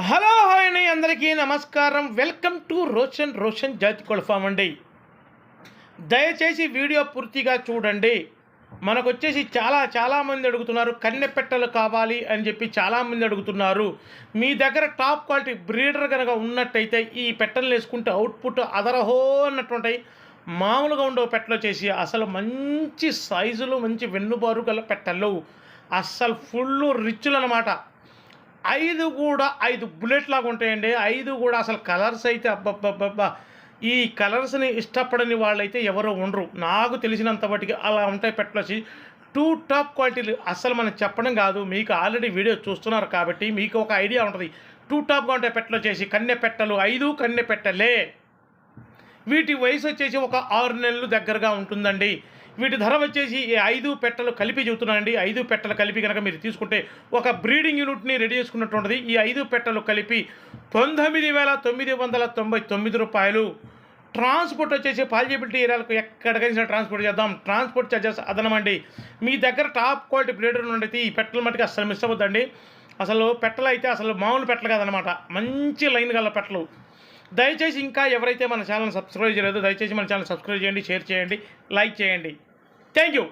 Hello hi అండి, అందరికీ నమస్కారం. వెల్కమ్ టు రోషన్ జాతి కోళ్ళ ఫామ్ అండి. దయచేసి వీడియో పూర్తిగా చూడండి. మనకు వచ్చేసి చాలామంది అడుగుతున్నారు, కన్నె పెట్టలు కావాలి అని చెప్పి చాలామంది అడుగుతున్నారు. మీ దగ్గర టాప్ క్వాలిటీ బ్రీడర్ కనుక ఉన్నట్టయితే ఈ పెట్టలు వేసుకుంటే అవుట్పుట్ అదరహో అన్నట్టుంటాయి. మామూలుగా ఉండవు పెట్టలు వచ్చేసి అసలు మంచి సైజులు, మంచి వెన్నుబారు గల పెట్టలు, అస్సలు ఫుల్ రిచ్లు అనమాట. 5 కూడా 5 బుల్లెట్ లాగా ఉంటాయండి. 5 కూడా అసలు కలర్స్ అయితే అబ్బబ్బబ్బబ్బా! ఈ కలర్స్‌ని ఇష్టపడని వాళ్ళైతే ఎవరు ఉండరు. నాకు తెలిసినంత మటికి అలా ఉంటాయి పెట్టలొచ్చి. 2 టాప్ క్వాలిటీలు అస్సలు మనం చెప్పడం కాదు. మీకు ఆల్రెడీ వీడియో చూస్తున్నారు కాబట్టి మీకు ఒక ఐడియా ఉంటది. 2 టాప్‌గా ఉంటాయి పెట్టలొచ్చేసి. కన్నె పెట్టలు 5 కన్నె పెట్టలే. వీటి వయసు వచ్చేసి ఒక 6 నెలలు దగ్గరగా ఉంటుందండి. వీటి ధర వచ్చేసి 5 పెట్టలు కలిపి చెబుతున్నానండి. 5 పెట్టలు కలిపి కనుక మీరు తీసుకుంటే ఒక బ్రీడింగ్ యూనిట్ని రెడీ చేసుకున్నట్టు ఉంటుంది. ఈ 5 పెట్టలు కలిపి 99,999 రూపాయలు. ట్రాన్స్పోర్ట్ వచ్చేసి పాజిబిలిటీ ఏరియాలకు ఎక్కడికైనా ట్రాన్స్పోర్ట్ చేద్దాం. Transport charges అదనమండి. మీ దగ్గర టాప్ క్వాలిటీ బ్రీడర్ ఉండైతే ఈ పెట్టల మట్టుకు అస్సలు మిస్ అవ్వద్దండి. అసలు పెట్టలు అయితే అసలు మామూలు పెట్టలు కాదనమాట, మంచి లైన్ గల పెట్టలు. దయచేసి ఇంకా ఎవరైతే మన ఛానల్ సబ్స్క్రైబ్ చేయలేదో దయచేసి మన ఛానల్ సబ్స్క్రైబ్ చేయండి, షేర్ చేయండి, లైక్ చేయండి. Thank you.